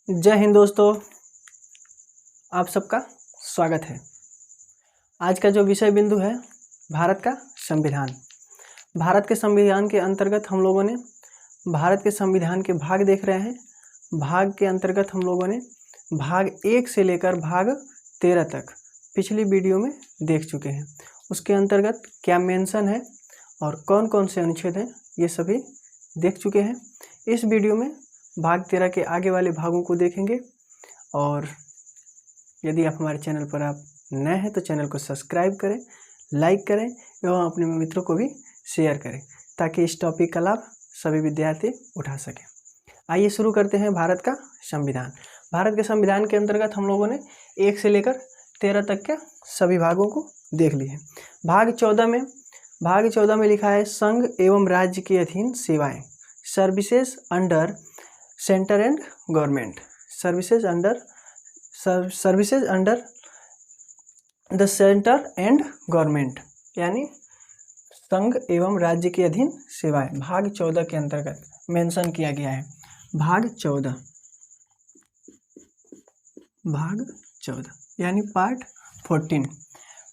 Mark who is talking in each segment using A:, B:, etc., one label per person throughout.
A: जय हिंद दोस्तों, आप सबका स्वागत है। आज का जो विषय बिंदु है भारत का संविधान। भारत के संविधान के अंतर्गत हम लोगों ने भारत के संविधान के भाग देख रहे हैं। भाग के अंतर्गत हम लोगों ने भाग 1 से लेकर भाग 13 तक पिछली वीडियो में देख चुके हैं। उसके अंतर्गत क्या मेंशन है और कौन कौन से अनुच्छेद हैं ये सभी देख चुके हैं। इस वीडियो में भाग 13 के आगे वाले भागों को देखेंगे और यदि आप हमारे चैनल पर आप नए हैं तो चैनल को सब्सक्राइब करें, लाइक करें एवं अपने मित्रों को भी शेयर करें ताकि इस टॉपिक का लाभ सभी विद्यार्थी उठा सकें। आइए शुरू करते हैं भारत का संविधान। भारत के संविधान के अंतर्गत हम लोगों ने 1 से लेकर 13 तक के सभी भागों को देख लिए हैं। भाग 14 में लिखा है संघ एवं राज्य के अधीन सेवाएं, services under centre and government, services under the centre and government, यानी संघ एवं राज्य के अधीन सेवाएं भाग 14 के अंतर्गत मेंशन किया गया है। भाग 14 यानी पार्ट 14।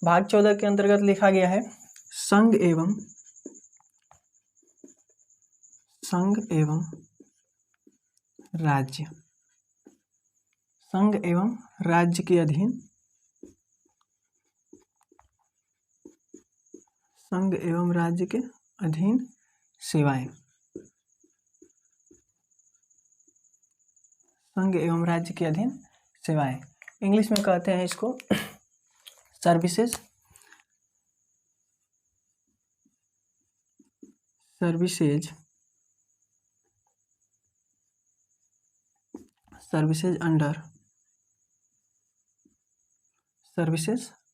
A: भाग 14 के अंतर्गत लिखा गया है संघ एवं राज्य, संघ एवं राज्य के अधीन, संघ एवं राज्य के अधीन सेवाएं, संघ एवं राज्य के अधीन सेवाएं। इंग्लिश में कहते हैं इसको services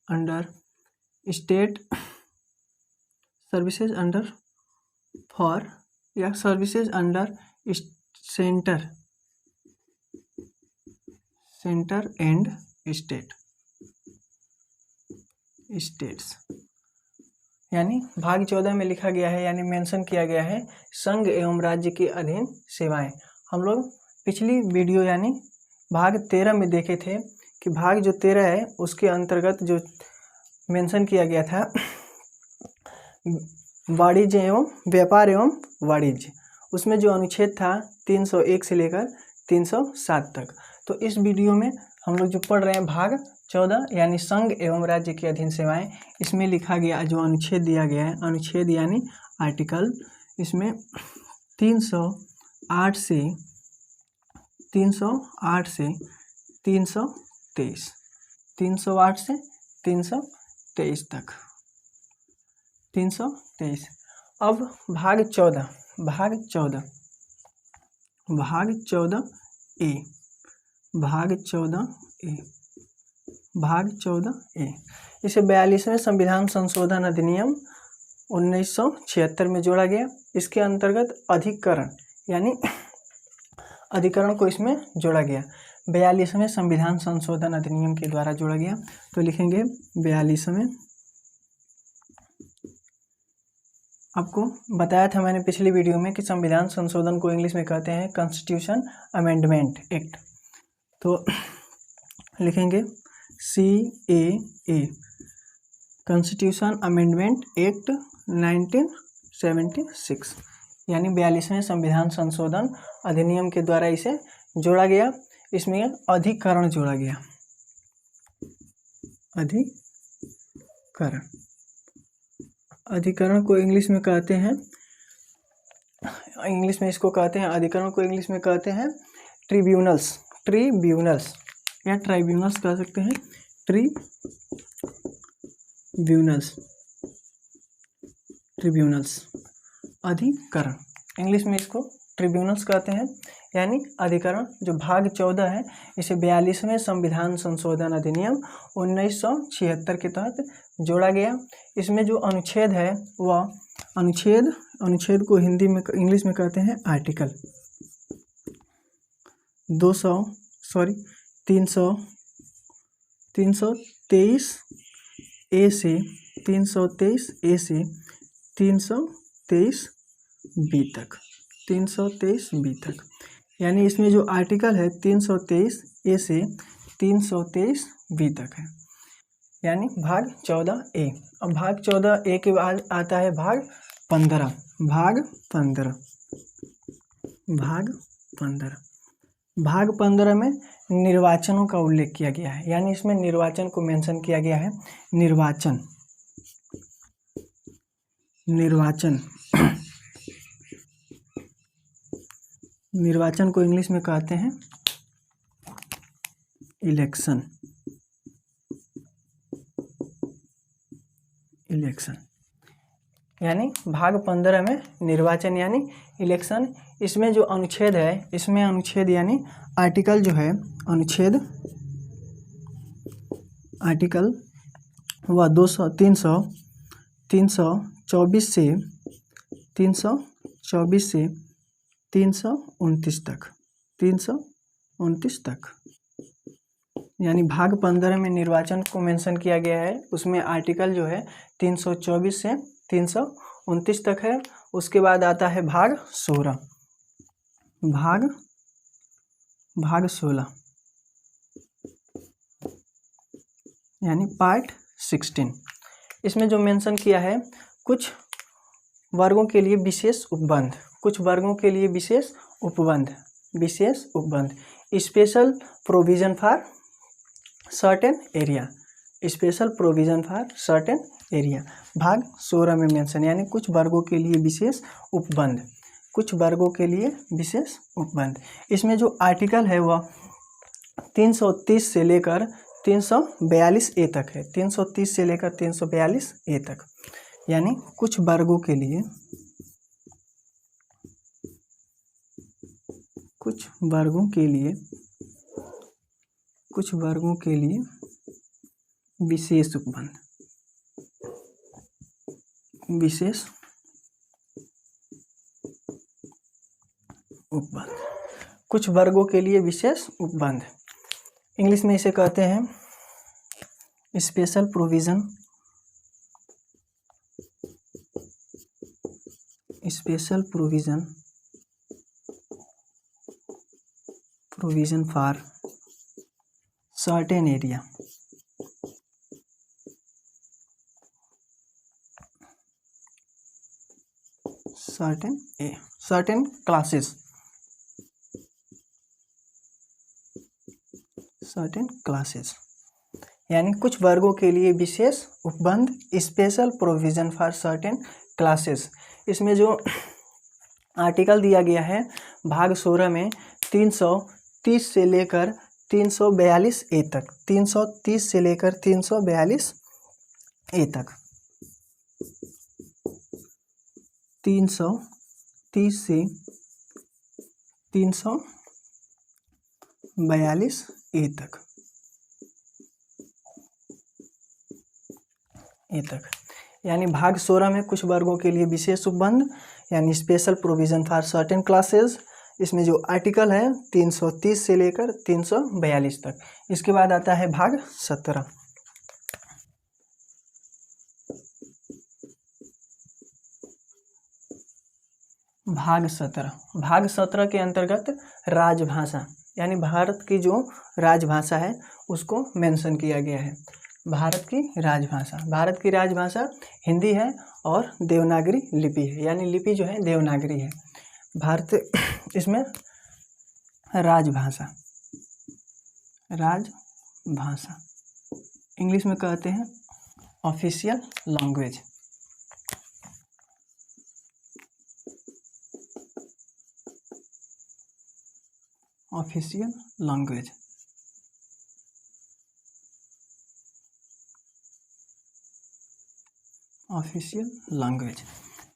A: under state, services under for या services under centre and states. यानी भाग 14 में लिखा गया है यानी मेंशन किया गया है संघ एवं राज्य के अधीन सेवाएं। हम लोग पिछली वीडियो यानी भाग 13 में देखे थे कि भाग जो 13 है उसके अंतर्गत जो मेंशन किया गया था वाणिज्य एवं व्यापार एवं वाणिज्य, उसमें जो अनुच्छेद था 301 से लेकर 307 तक। तो इस वीडियो में हम लोग जो पढ़ रहे हैं भाग 14 यानी संघ एवं राज्य के अधीन सेवाएं, इसमें लिखा गया जो अनुच्छेद दिया गया है, अनुच्छेद यानी आर्टिकल, इसमें 308 से 323 तक 323। अब भाग 14 ए इसे 42वें संविधान संशोधन अधिनियम 1976 में जोड़ा गया। इसके अंतर्गत अधिकरण को इसमें जोड़ा गया। 42वें संविधान संशोधन अधिनियम के द्वारा जोड़ा गया। तो लिखेंगे 42वें, आपको बताया था मैंने पिछली वीडियो में कि संविधान संशोधन को इंग्लिश में कहते हैं कॉन्स्टिट्यूशन अमेंडमेंट एक्ट। तो लिखेंगे CAA, कॉन्स्टिट्यूशन अमेंडमेंट एक्ट 1976, यानी 42वें संविधान संशोधन अधिनियम के द्वारा इसे जोड़ा गया। इसमें अधिकरण जोड़ा गया। अधिकरण को इंग्लिश में कहते हैं, अधिकरण को इंग्लिश में कहते हैं ट्रिब्यूनल्स या ट्राइब्यूनल्स कह सकते हैं, ट्रिब्यूनल्स अधिकरण, इंग्लिश में इसको ट्रिब्यूनल्स कहते हैं। यानी अधिकरण जो भाग 14 है इसे 42वें संविधान संशोधन अधिनियम 1976 के तहत जोड़ा गया। इसमें जो अनुच्छेद है वह अनुच्छेद को इंग्लिश में कहते हैं आर्टिकल। 323 ए से 323 बी तक यानी इसमें जो आर्टिकल है 323 ए से 323 बी तक है, यानी भाग 14 ए। अब भाग 14 ए के बाद आता है भाग 15। भाग 15 में निर्वाचनों का उल्लेख किया गया है, यानी इसमें निर्वाचन को मेंशन किया गया है। निर्वाचन को इंग्लिश में कहते हैं इलेक्शन। यानी भाग 15 में निर्वाचन यानी इलेक्शन। इसमें जो अनुच्छेद है, इसमें अनुच्छेद यानी आर्टिकल जो है, अनुच्छेद आर्टिकल वह 324 से 329 तक, यानी भाग 15 में निर्वाचन को मेंशन किया गया है। उसमें आर्टिकल जो है 324 से 329 तक है। उसके बाद आता है भाग 16। भाग 16 यानी पार्ट 16। इसमें जो मेंशन किया है, कुछ वर्गों के लिए विशेष उपबंध, special provision for certain area, भाग 16 में मेंशन, यानी कुछ वर्गों के लिए विशेष उपबंध। इसमें जो आर्टिकल है वह 330 से लेकर 342 ए तक है, 330 से लेकर 342 ए तक, यानी कुछ वर्गों के लिए विशेष उपबंध। कुछ वर्गों के लिए विशेष उपबंध, इंग्लिश में इसे कहते हैं special provision for certain area. Certain classes, यानी कुछ वर्गों के लिए विशेष उपबंध, special provision for certain classes. इसमें जो आर्टिकल दिया गया है भाग 16 में 330 से लेकर 342 ए तक, 330 से लेकर 342 ए तक, 330 से 342 ए तक, यानी भाग 16 में कुछ वर्गों के लिए विशेष उपबंध, यानी special provision for certain classes. इसमें जो आर्टिकल है 330 से लेकर 342 तक। इसके बाद आता है भाग 17। भाग 17 के अंतर्गत राजभाषा, यानी भारत की जो राजभाषा है उसको मेंशन किया गया है। भारत की राजभाषा हिंदी है और देवनागरी लिपि है, यानी लिपि जो है देवनागरी है। इसमें राजभाषा इंग्लिश में कहते हैं ऑफिशियल लैंग्वेज।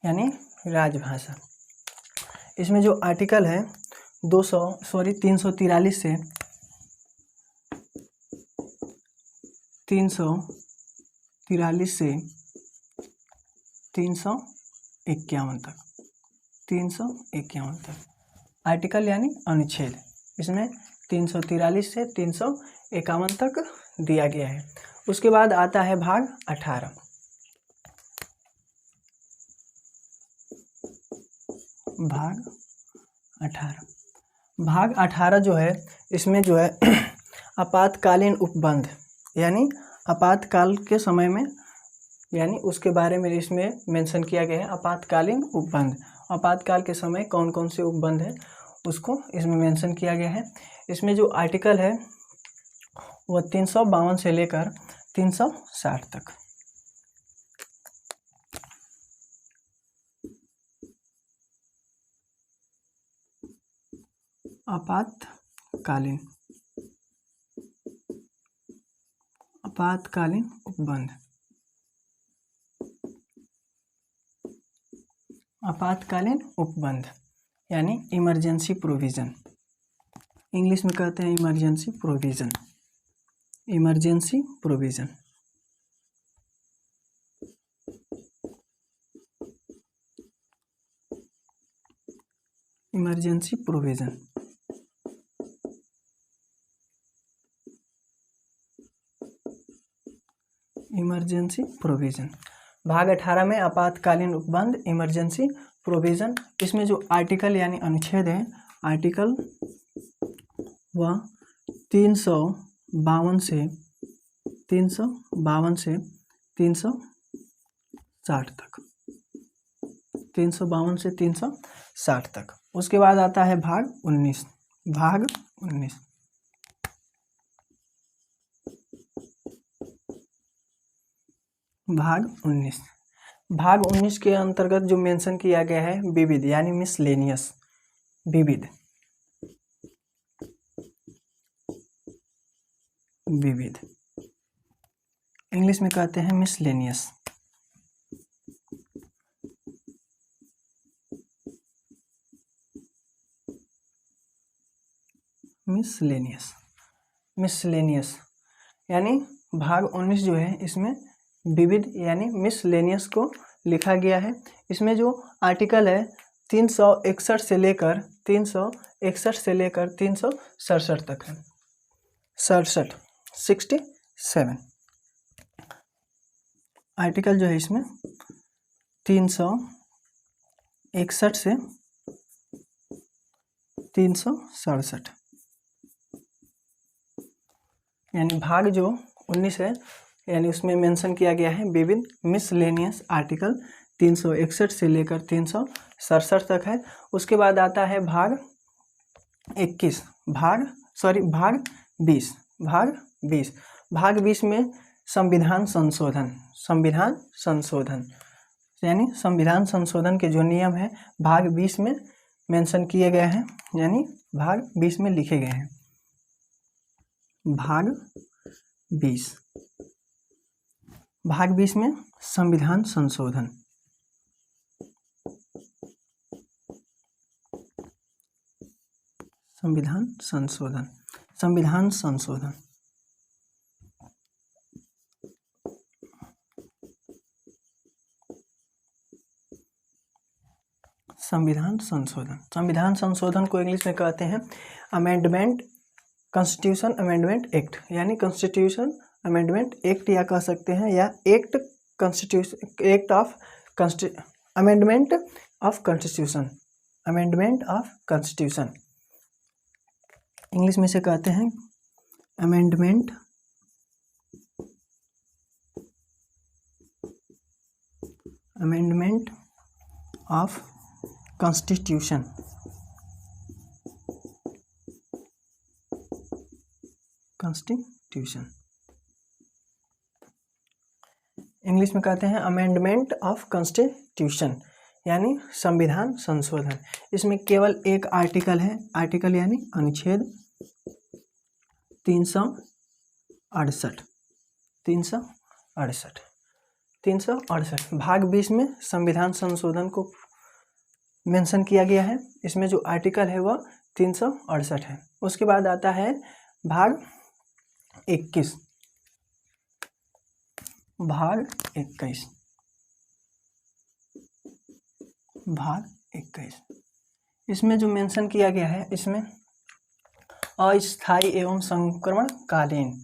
A: यानी राजभाषा। इसमें जो आर्टिकल है 343 से 351 तक, आर्टिकल यानी अनुच्छेद। इसमें 343 से 351 तक दिया गया है। उसके बाद आता है भाग 18। भाग 18 जो है इसमें जो है आपातकालीन उपबंध, यानी आपातकाल के समय में, यानी उसके बारे में इसमें मेंशन किया गया है। आपातकालीन उपबंध, आपातकाल के समय कौन कौन से उपबंध है उसको इसमें मेंशन किया गया है। इसमें जो आर्टिकल है वह 352 से लेकर 360 तक। आपातकालीन उपबंध, आपातकालीन उपबंध यानी इमरजेंसी प्रोविज़न, इंग्लिश में कहते हैं emergency provision, emergency provision. Emergency provision, emergency provision. भाग 18 में आपातकालीन उपबंध, इमरजेंसी प्रोविज़न। इसमें जो आर्टिकल यानी अनुच्छेद है, आर्टिकल वह 352 से 360 तक, 352 से 360 तक। उसके बाद आता है भाग 19, भाग 19। भाग 19, भाग 19 के अंतर्गत जो मेंशन किया गया है विविध यानी मिसलेनियस, विविध, विविध इंग्लिश में कहते हैं मिसलेनियस, मिसलेनियस, मिसलेनियस यानी भाग 19 जो है इसमें विविध यानी मिसलेनियस को लिखा गया है। इसमें जो आर्टिकल है 361 से लेकर 367 तक है, 67 आर्टिकल जो है इसमें 361 से 367, यानी भाग जो 19 है यानी उसमें मेंशन किया गया है विविध मिसलेनियस, आर्टिकल 361 से लेकर 367 तक है। उसके बाद आता है भाग 20, भाग 20 में संविधान संशोधन, संविधान संशोधन यानी संविधान संशोधन के जो नियम है भाग 20 में मेंशन किए गए हैं, यानी भाग 20 में लिखे गए हैं। भाग 20, भाग 20 में संविधान संशोधन, संविधान संशोधन, संविधान संशोधन, संविधान संशोधन। संविधान संशोधन को इंग्लिश में कहते हैं अमेंडमेंट, कॉन्स्टिट्यूशन अमेंडमेंट एक्ट, यानी कॉन्स्टिट्यूशन अमेंडमेंट एक्ट या कह सकते हैं, या act constitution, act of amendment of constitution, amendment of constitution English में से कहते हैं amendment of constitution, constitution English में कहते हैं अमेंडमेंट ऑफ कॉन्स्टिट्यूशन, यानी संविधान संशोधन। इसमें केवल एक आर्टिकल है, आर्टिकल यानी अनुच्छेद 368 भाग 20 में संविधान संशोधन को मेंशन किया गया है। इसमें जो आर्टिकल है वह 368 है। उसके बाद आता है भाग 21, भाग 21, भाग 21 इसमें जो मेंशन किया गया है, इसमें अस्थायी एवं संक्रमणकालीन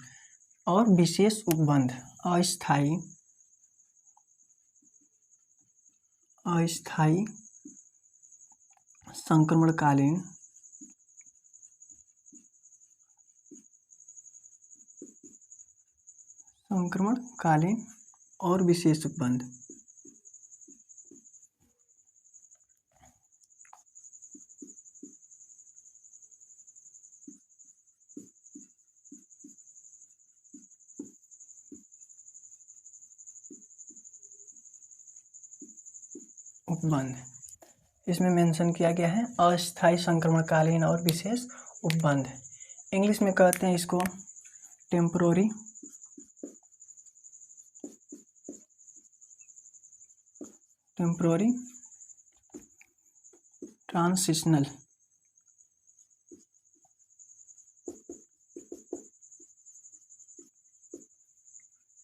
A: और विशेष उपबंध, अस्थायी संक्रमणकालीन संक्रमणकालीन और विशेष उपबंध। उपबंध इसमें मेंशन किया गया है अस्थायी संक्रमणकालीन और विशेष उपबंध। इंग्लिश में कहते हैं इसको temporary transitional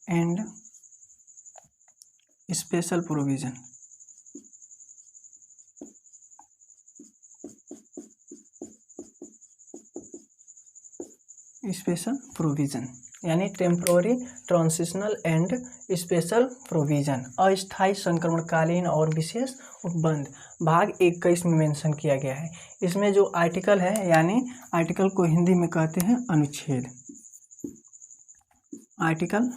A: and special provision. Special provision यानी temporary transitional and special provision, अस्थायी संक्रमणकालीन और विशेष उपबंध। भाग 21 में मेंशन किया गया है। इसमें जो आर्टिकल है यानी आर्टिकल को हिंदी में कहते हैं अनुच्छेद। आर्टिकल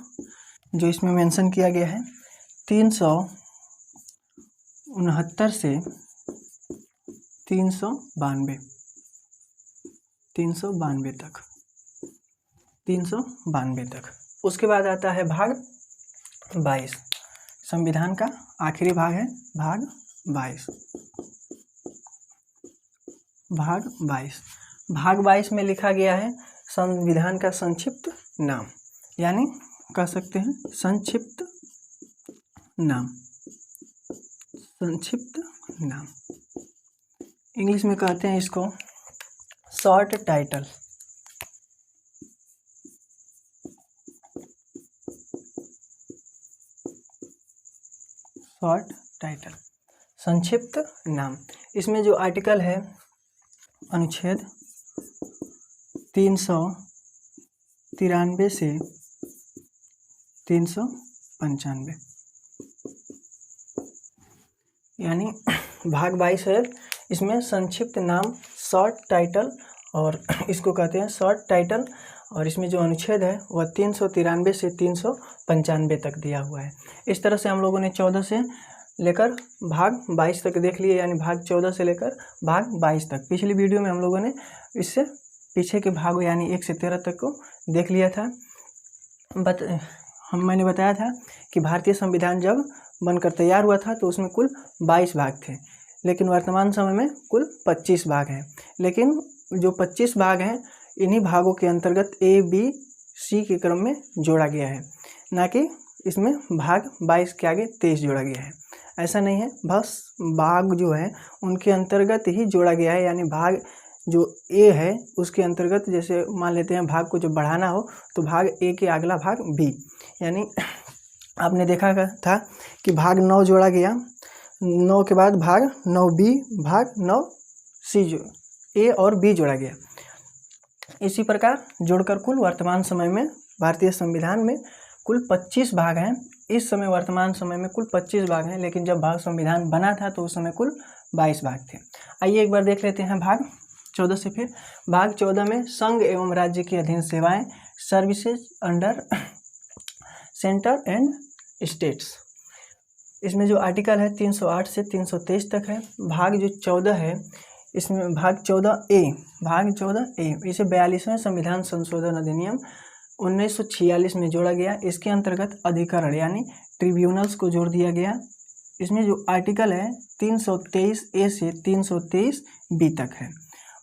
A: जो इसमें मेंशन किया गया है 369 से 392 तक। उसके बाद आता है भाग 22, संविधान का आखिरी भाग है भाग 22। भाग 22 में लिखा गया है संविधान का संक्षिप्त नाम, यानी कह सकते हैं संक्षिप्त नाम। इंग्लिश में कहते हैं इसको शॉर्ट टाइटल। संक्षिप्त नाम। इसमें जो आर्टिकल है अनुच्छेद 393 से 395, यानी भाग 22 है। इसमें संक्षिप्त नाम शॉर्ट टाइटल, और इसको कहते हैं शॉर्ट टाइटल। और इसमें जो अनुच्छेद है वह 393 से 395 तक दिया हुआ है। इस तरह से हम लोगों ने 14 से लेकर भाग 22 तक देख लिए, यानी भाग 14 से लेकर भाग 22 तक। पिछली वीडियो में हम लोगों ने इससे पीछे के भाग यानी 1 से 13 तक को देख लिया था। मैंने बताया था कि भारतीय संविधान जब बनकर तैयार हुआ था तो उसमें कुल 22 भाग थे, लेकिन वर्तमान समय में कुल 25 भाग हैं। लेकिन जो 25 भाग हैं इन्हीं भागों के अंतर्गत A, B, C के क्रम में जोड़ा गया है, ना कि इसमें भाग 22 के आगे 23 जोड़ा गया है। ऐसा नहीं है, बस भाग जो है उनके अंतर्गत ही जोड़ा गया है। यानी भाग जो A है उसके अंतर्गत, जैसे मान लेते हैं भाग को जब बढ़ाना हो तो भाग A के अगला भाग B, यानी आपने देखा था कि भाग 9 जोड़ा गया, 9 के बाद भाग 9B, भाग 9C जो A और B जोड़ा गया। इसी प्रकार जोड़कर कुल वर्तमान समय में भारतीय संविधान में कुल 25 भाग हैं। इस समय वर्तमान समय में कुल 25 भाग हैं, लेकिन जब भाग संविधान बना था तो उस समय कुल 22 भाग थे। आइए एक बार देख लेते हैं भाग 14 से। फिर भाग 14 में संघ एवं राज्य की अधीन सेवाएं, services under centre and states. इसमें जो आर्टिकल है 308 से 323 तक है। भाग जो 14 है इसमें भाग 14A, इसे 42वें संविधान संशोधन अधिनियम 1946 में जोड़ा गया। इसके अंतर्गत अधिकरण यानी ट्रिब्यूनल्स को जोड़ दिया गया। इसमें जो आर्टिकल है 323A से 323B तक है।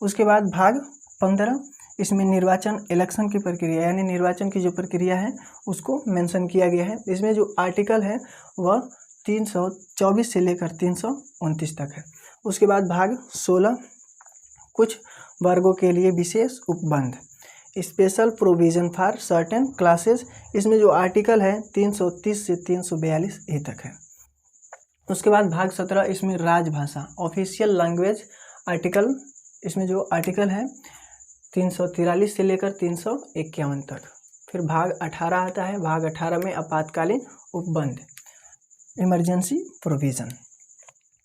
A: उसके बाद भाग 15, इसमें निर्वाचन इलेक्शन की प्रक्रिया यानी निर्वाचन की जो प्रक्रिया है उसको मेंशन किया गया है। इसमें जो आर्टिकल है वह 324 से लेकर 329 तक है। उसके बाद भाग 16, कुछ वर्गों के लिए विशेष उपबंध, special provision for certain classes. इसमें जो आर्टिकल है 330 से 342 तक है। उसके बाद भाग 17, इसमें राजभाषा ऑफिशियल लैंग्वेज आर्टिकल। इसमें जो आर्टिकल है 343 से लेकर 351 तक। फिर भाग 18 आता है। भाग 18 में आपातकालीन उपबंध, इमरजेंसी प्रोविज़न।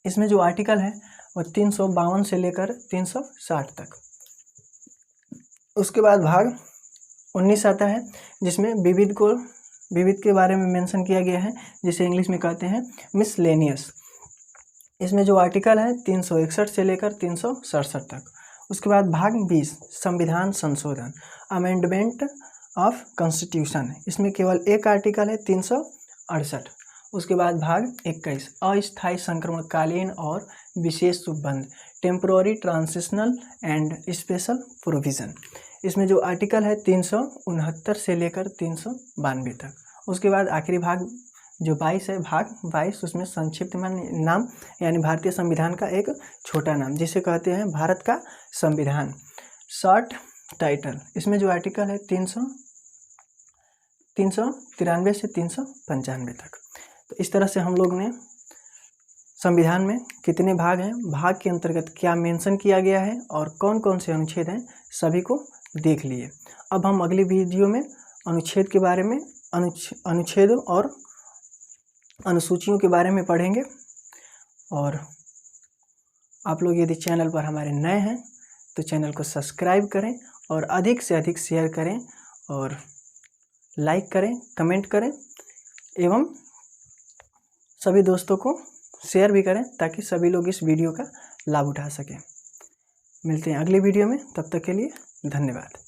A: इसमें जो आर्टिकल है वह 352 से लेकर 360 तक। उसके बाद भाग 19 आता है, जिसमें विविध के बारे में मेंशन किया गया है, जिसे इंग्लिश में कहते हैं मिसलेनियस। इसमें जो आर्टिकल है 361 से लेकर 367 तक। उसके बाद भाग 20 संविधान संशोधन, अमेंडमेंट ऑफ कॉन्स्टिट्यूशन। इसमें केवल एक आर्टिकल है 368। उसके बाद भाग 21 अस्थायी संक्रमणकालीन और विशेष उपबंध, temporary transitional and special provision. इसमें जो आर्टिकल है 369 से लेकर 392 तक। उसके बाद आखिरी भाग जो 22 है, भाग 22, उसमें संक्षिप्त नाम यानी भारतीय संविधान का एक छोटा नाम, जिसे कहते हैं भारत का संविधान, शॉर्ट टाइटल। इसमें जो आर्टिकल है 393 से 395 तक। तो इस तरह से हम लोग ने संविधान में कितने भाग हैं, भाग के अंतर्गत क्या मेंशन किया गया है और कौन कौन से अनुच्छेद हैं, सभी को देख लिए। अब हम अगली वीडियो में अनुच्छेद के बारे में, अनुच्छेद और अनुसूचियों के बारे में पढ़ेंगे। और आप लोग यदि चैनल पर हमारे नए हैं तो चैनल को सब्सक्राइब करें और अधिक से अधिक शेयर करें और लाइक करें, कमेंट करें एवं सभी दोस्तों को शेयर भी करें ताकि सभी लोग इस वीडियो का लाभ उठा सकें। मिलते हैं अगली वीडियो में, तब तक के लिए धन्यवाद।